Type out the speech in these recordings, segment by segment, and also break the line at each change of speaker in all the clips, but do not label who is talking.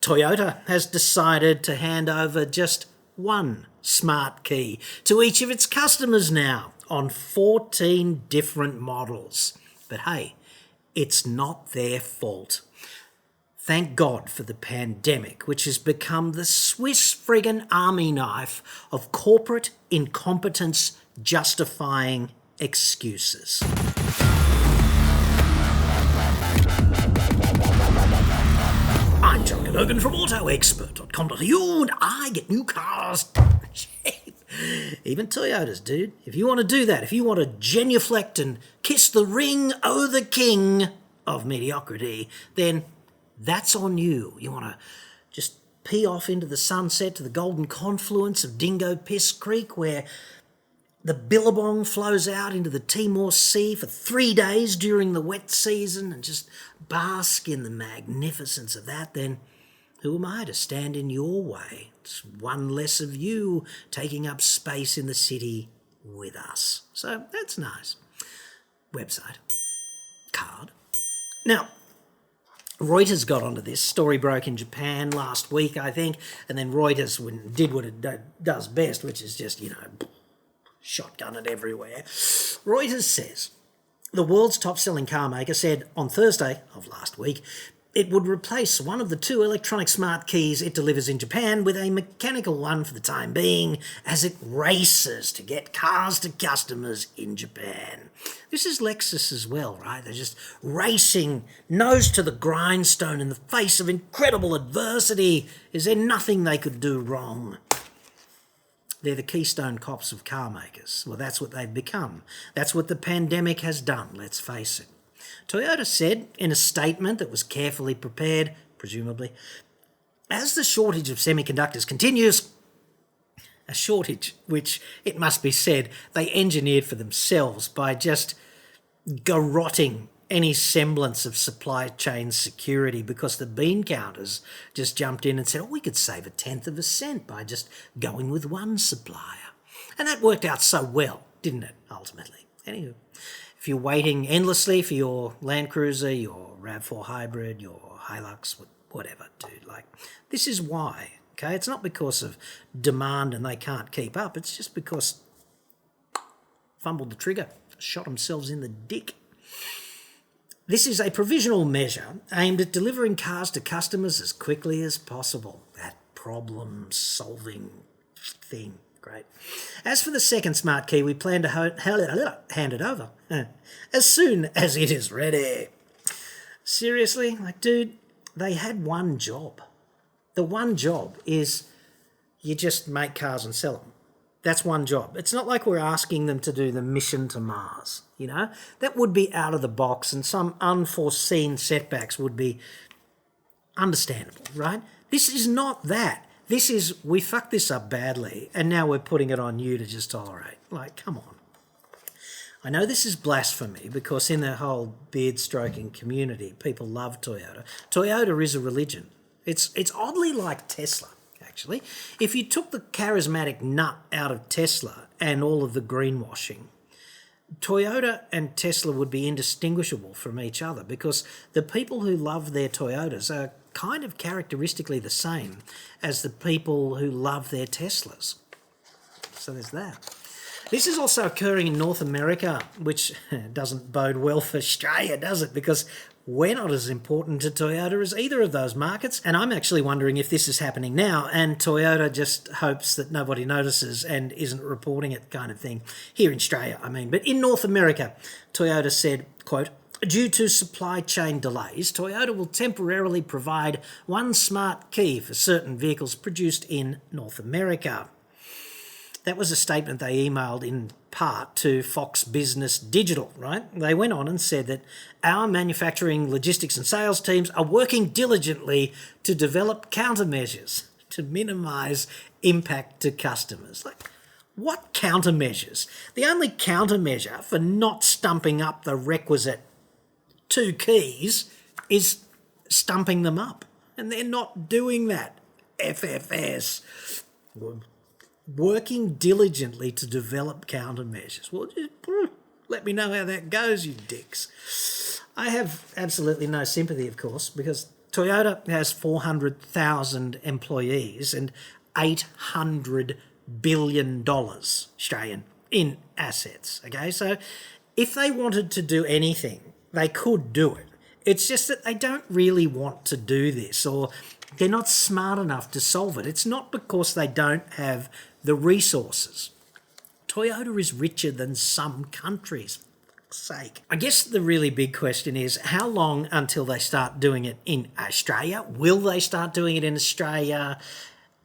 Toyota has decided to hand over just one smart key to each of its customers now on 14 different models. But hey, it's not their fault. Thank God for the pandemic, which has become the Swiss friggin' army knife of corporate incompetence justifying excuses. I'm John Cadogan from Expert.com.au, and I get new cars cheap. Even Toyotas, dude. If you want to do that, if you want to genuflect and kiss the ring o' the king of mediocrity, then that's on you. You want to just pee off into the sunset to the golden confluence of Dingo Piss Creek, where the Billabong flows out into the Timor Sea for 3 days during the wet season and just bask in the magnificence of that, then who am I to stand in your way? It's one less of you taking up space in the city with us. So that's nice. Website. Card. Now, Reuters got onto this. Story broke in Japan last week, I think, and then Reuters did what it does best, which is just, shotgun it everywhere. Reuters says the world's top-selling car maker said on Thursday of last week it would replace one of the 2 electronic smart keys it delivers in Japan with a mechanical one for the time being as it races to get cars to customers in Japan. This is Lexus as well, right? They're just racing nose to the grindstone in the face of incredible adversity. Is there nothing they could do wrong? They're the Keystone Cops of car makers. Well, that's what they've become. That's what the pandemic has done, let's face it. Toyota said in a statement that was carefully prepared, presumably, as the shortage of semiconductors continues, a shortage which, it must be said, they engineered for themselves by just garrotting any semblance of supply chain security, because the bean counters just jumped in and said, we could save 1/10 of a cent by just going with one supplier. And that worked out so well, didn't it, ultimately? Anywho, if you're waiting endlessly for your Land Cruiser, your RAV4 Hybrid, your Hilux, whatever, dude, this is why, okay? It's not because of demand and they can't keep up. It's just because fumbled the trigger, shot themselves in the dick. This is a provisional measure aimed at delivering cars to customers as quickly as possible. That problem-solving thing. Great. As for the second smart key, we plan to hand it over as soon as it is ready. Seriously? Dude, they had one job. The one job is you just make cars and sell them. That's one job. It's not like we're asking them to do the mission to Mars, That would be out of the box, and some unforeseen setbacks would be understandable, right? This is not that. This is, we fucked this up badly, and now we're putting it on you to just tolerate. Come on. I know this is blasphemy, because in the whole beard-stroking community, people love Toyota. Toyota is a religion. It's oddly like Tesla, actually. If you took the charismatic nut out of Tesla and all of the greenwashing, Toyota and Tesla would be indistinguishable from each other, because the people who love their Toyotas are kind of characteristically the same as the people who love their Teslas. So there's that. This is also occurring in North America, which doesn't bode well for Australia, does it? Because we're not as important to Toyota as either of those markets. And I'm actually wondering if this is happening now and Toyota just hopes that nobody notices and isn't reporting it, kind of thing. Here in Australia, I mean. But in North America, Toyota said, quote, due to supply chain delays, Toyota will temporarily provide one smart key for certain vehicles produced in North America. That was a statement they emailed in part to Fox Business Digital, right? They went on and said that our manufacturing, logistics and sales teams are working diligently to develop countermeasures to minimise impact to customers. What countermeasures? The only countermeasure for not stumping up the requisite 2 keys is stumping them up. And they're not doing that. FFS. Working diligently to develop countermeasures. Well, just let me know how that goes, you dicks. I have absolutely no sympathy, of course, because Toyota has 400,000 employees and $800 billion Australian in assets. Okay, so if they wanted to do anything, they could do it. It's just that they don't really want to do this, or they're not smart enough to solve it. It's not because they don't have the resources. Toyota is richer than some countries, for fuck's sake. I guess the really big question is how long until they start doing it in Australia? Will they start doing it in Australia?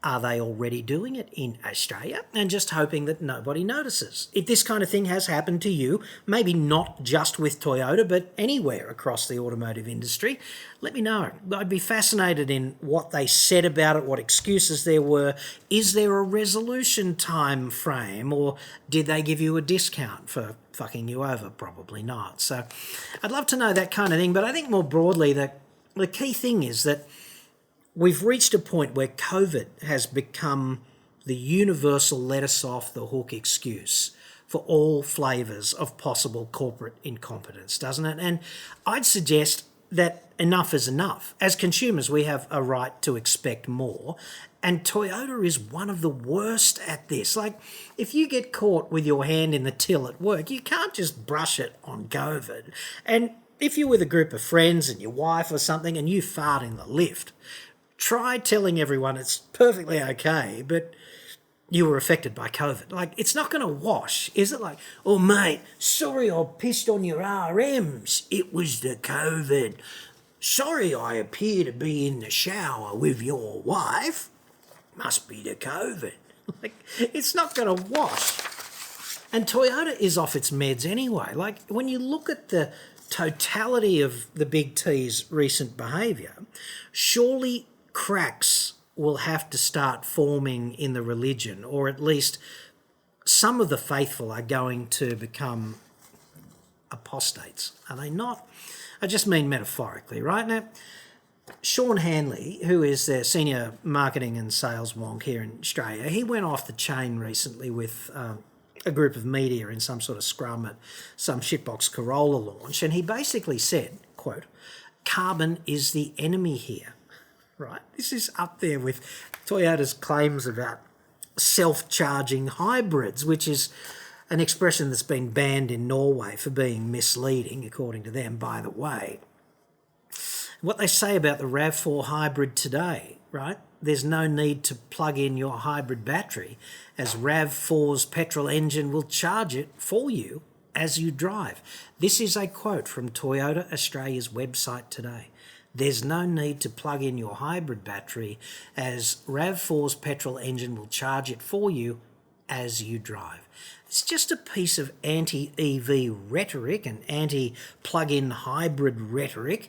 Are they already doing it in Australia and just hoping that nobody notices? If this kind of thing has happened to you, maybe not just with Toyota, but anywhere across the automotive industry, let me know. I'd be fascinated in what they said about it, what excuses there were. Is there a resolution time frame, or did they give you a discount for fucking you over? Probably not. So I'd love to know that kind of thing. But I think more broadly, that the key thing is that we've reached a point where COVID has become the universal let us off the hook excuse for all flavours of possible corporate incompetence, doesn't it? And I'd suggest that enough is enough. As consumers, we have a right to expect more. And Toyota is one of the worst at this. Like, if you get caught with your hand in the till at work, you can't just brush it on COVID. And if you're with a group of friends and your wife or something and you fart in the lift, try telling everyone it's perfectly okay, but you were affected by COVID. Like, it's not going to wash, is it? Like, oh, mate, sorry I pissed on your RMs. It was the COVID. Sorry I appear to be in the shower with your wife. Must be the COVID. Like, it's not going to wash. And Toyota is off its meds anyway. Like, when you look at the totality of the big T's recent behaviour, surely cracks will have to start forming in the religion, or at least some of the faithful are going to become apostates, are they not? I just mean metaphorically, right? Now, Sean Hanley, who is their senior marketing and sales wonk here in Australia, he went off the chain recently with a group of media in some sort of scrum at some shitbox Corolla launch, and he basically said, quote, "Carbon is the enemy here." Right? This is up there with Toyota's claims about self-charging hybrids, which is an expression that's been banned in Norway for being misleading, according to them, by the way. What they say about the RAV4 hybrid today, right? There's no need to plug in your hybrid battery, as RAV4's petrol engine will charge it for you as you drive. This is a quote from Toyota Australia's website today. There's no need to plug in your hybrid battery, as RAV4's petrol engine will charge it for you as you drive. It's just a piece of anti-EV rhetoric and anti-plug-in hybrid rhetoric.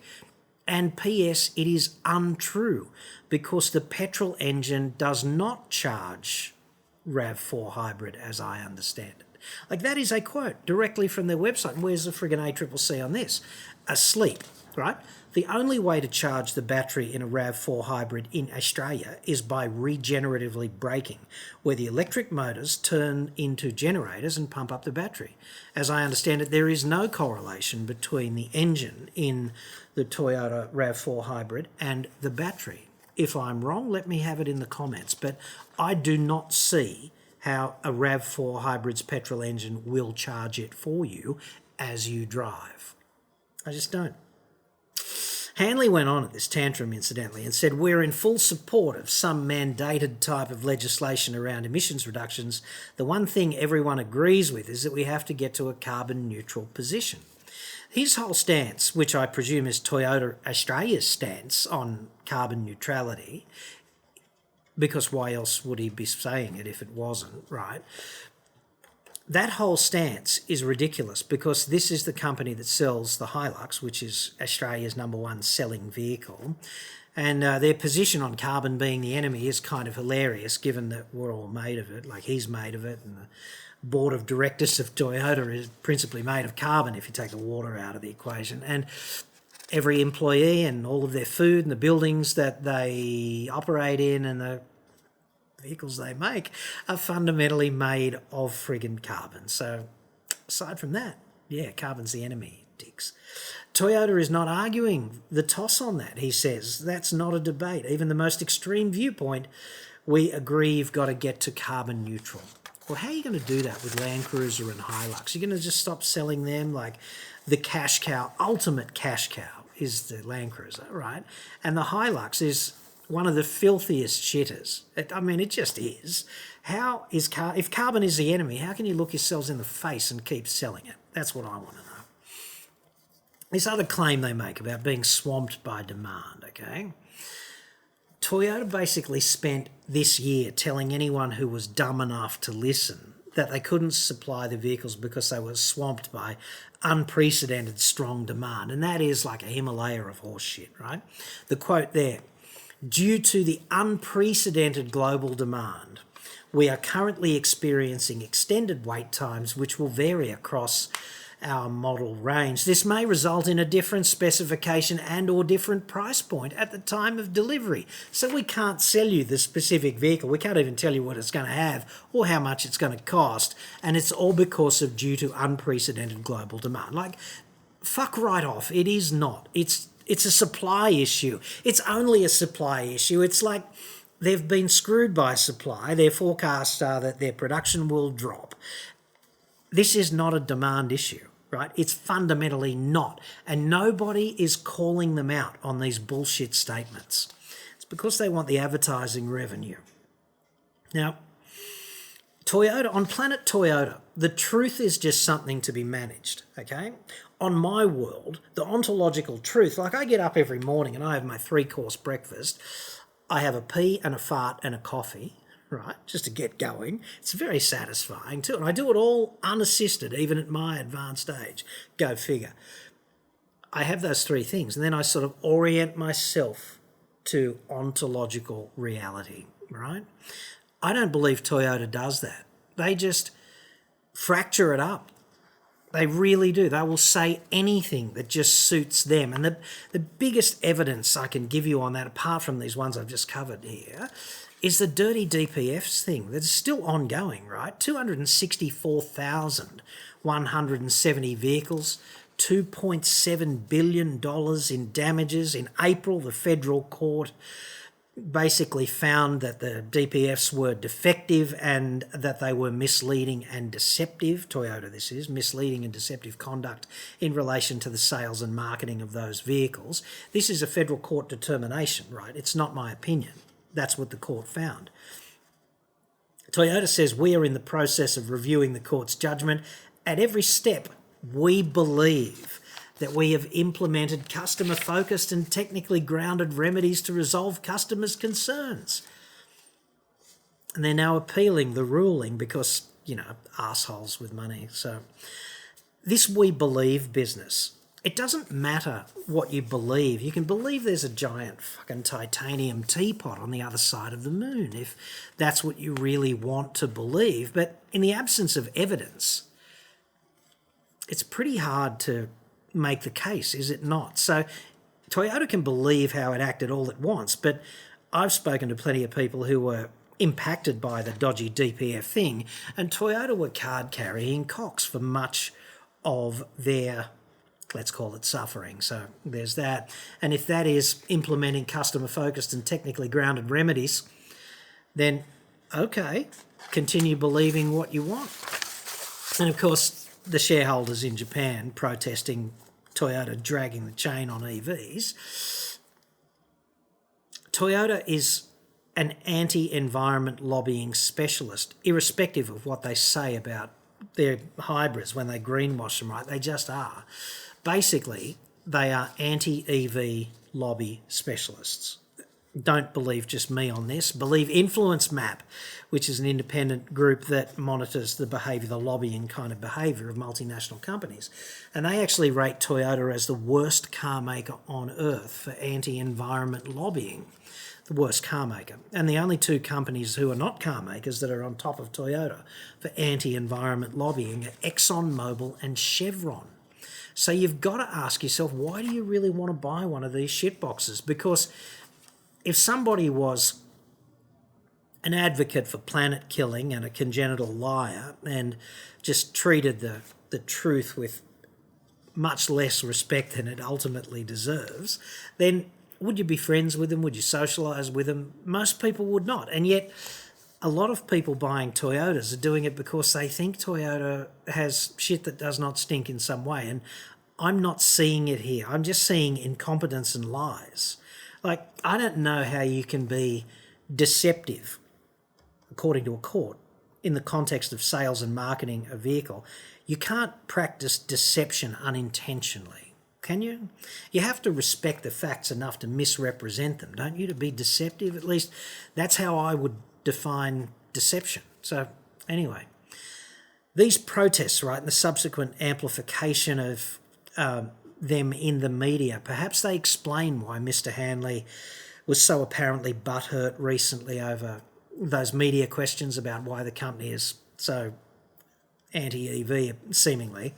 And P.S. it is untrue, because the petrol engine does not charge RAV4 hybrid, as I understand it. Like, that is a quote directly from their website. And where's the friggin' ACCC on this? Asleep, right? The only way to charge the battery in a RAV4 hybrid in Australia is by regeneratively braking, where the electric motors turn into generators and pump up the battery. As I understand it, there is no correlation between the engine in the Toyota RAV4 hybrid and the battery. If I'm wrong, let me have it in the comments, but I do not see how a RAV4 hybrid's petrol engine will charge it for you as you drive. I just don't. Hanley went on at this tantrum, incidentally, and said, "We're in full support of some mandated type of legislation around emissions reductions. The one thing everyone agrees with is that we have to get to a carbon neutral position." His whole stance, which I presume is Toyota Australia's stance on carbon neutrality, because why else would he be saying it if it wasn't, right? That whole stance is ridiculous, because this is the company that sells the Hilux, which is Australia's #1 selling vehicle. And their position on carbon being the enemy is kind of hilarious, given that we're all made of it, like he's made of it, and the board of directors of Toyota is principally made of carbon if you take the water out of the equation. And every employee and all of their food and the buildings that they operate in and the vehicles they make are fundamentally made of friggin' carbon. So aside from that, yeah, carbon's the enemy. dicks. Toyota is not arguing the toss on that. He says that's not a debate. Even the most extreme viewpoint, we agree you've got to get to carbon neutral. Well, how are you going to do that with Land Cruiser and Hilux? You're going to just stop selling them? Like the cash cow, ultimate cash cow is the Land Cruiser, right? And the Hilux is one of the filthiest shitters. It just is. How is if carbon is the enemy, how can you look yourselves in the face and keep selling it? That's what I want to know. This other claim they make about being swamped by demand, okay? Toyota basically spent this year telling anyone who was dumb enough to listen that they couldn't supply the vehicles because they were swamped by unprecedented strong demand. And that is like a Himalaya of horse shit, right? The quote there, due to the unprecedented global demand, we are currently experiencing extended wait times which will vary across our model range. This may result in a different specification and or different price point at the time of delivery. So we can't sell you the specific vehicle. We can't even tell you what it's going to have or how much it's going to cost. And it's all because of due to unprecedented global demand. Like, fuck right off. It is not. It's a supply issue. It's only a supply issue. It's like they've been screwed by supply. Their forecasts are that their production will drop. This is not a demand issue, right? It's fundamentally not. And nobody is calling them out on these bullshit statements. It's because they want the advertising revenue. Now, Toyota, on Planet Toyota, the truth is just something to be managed, okay? On my world, the ontological truth, like I get up every morning and I have my 3-course breakfast. I have a pee and a fart and a coffee, right, just to get going. It's very satisfying too. And I do it all unassisted, even at my advanced age. Go figure. I have those 3 things, and then I sort of orient myself to ontological reality, right? I don't believe Toyota does that. They just fracture it up. They really do. They will say anything that just suits them. And the biggest evidence I can give you on that, apart from these ones I've just covered here, is the dirty DPFs thing that is still ongoing, right? 264,170 vehicles, $2.7 billion in damages. In April, the federal court basically found that the DPFs were defective and that they were misleading and deceptive. Toyota, this is, misleading and deceptive conduct in relation to the sales and marketing of those vehicles. This is a federal court determination, right? It's not my opinion. That's what the court found. Toyota says we are in the process of reviewing the court's judgment. At every step, we believe that we have implemented customer-focused and technically grounded remedies to resolve customers' concerns. And they're now appealing the ruling because, arseholes with money. So this we believe business. It doesn't matter what you believe. You can believe there's a giant fucking titanium teapot on the other side of the moon if that's what you really want to believe. But in the absence of evidence, it's pretty hard to make the case, is it not? So Toyota can believe how it acted all it wants, but I've spoken to plenty of people who were impacted by the dodgy DPF thing, and Toyota were card-carrying cocks for much of their, let's call it, suffering. So there's that. And if that is implementing customer-focused and technically grounded remedies, then okay, continue believing what you want. And of course, the shareholders in Japan protesting Toyota dragging the chain on EVs. Toyota is an anti-environment lobbying specialist, irrespective of what they say about their hybrids when they greenwash them, right? They just are. Basically, they are anti-EV lobby specialists. Don't believe just me on this. Believe Influence Map, which is an independent group that monitors the behaviour, the lobbying kind of behaviour of multinational companies. And they actually rate Toyota as the worst car maker on earth for anti-environment lobbying. The worst car maker. And the only 2 companies who are not car makers that are on top of Toyota for anti-environment lobbying are ExxonMobil and Chevron. So you've got to ask yourself, why do you really want to buy one of these shit boxes? Because if somebody was an advocate for planet killing and a congenital liar and just treated the truth with much less respect than it ultimately deserves, then would you be friends with them? Would you socialise with them? Most people would not. And yet a lot of people buying Toyotas are doing it because they think Toyota has shit that does not stink in some way. And I'm not seeing it here. I'm just seeing incompetence and lies. Like, I don't know how you can be deceptive, according to a court, in the context of sales and marketing a vehicle. You can't practice deception unintentionally, can you? You have to respect the facts enough to misrepresent them, don't you, to be deceptive? At least that's how I would define deception. So anyway, these protests, right, and the subsequent amplification of them in the media, perhaps they explain why Mr. Hanley was so apparently butthurt recently over those media questions about why the company is so anti-EV, seemingly.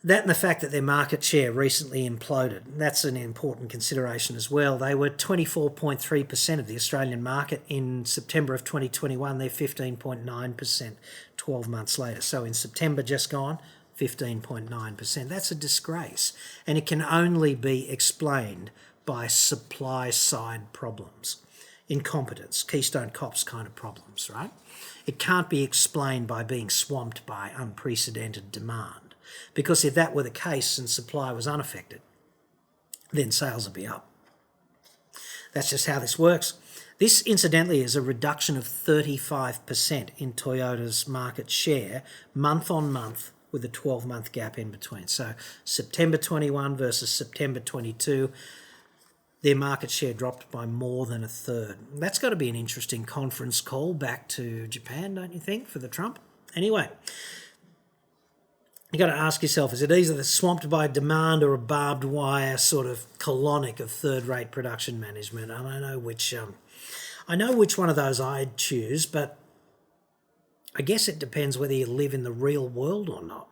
That and the fact that their market share recently imploded. That's an important consideration as well. They were 24.3% of the Australian market in September of 2021. They're 15.9% 12 months later. So in September just gone, 15.9%. That's a disgrace. And it can only be explained by supply-side problems. Incompetence, Keystone Cops kind of problems, right? It can't be explained by being swamped by unprecedented demand. Because if that were the case and supply was unaffected, then sales would be up. That's just how this works. This, incidentally, is a reduction of 35% in Toyota's market share month on month with a 12-month gap in between. So September 21 versus September 22, their market share dropped by more than a third. That's got to be an interesting conference call back to Japan, don't you think, for the Trump? Anyway, you got to ask yourself, is it either swamped by demand or a barbed wire sort of colonic of third-rate production management? I don't know which. I know which one of those I'd choose, but I guess it depends whether you live in the real world or not.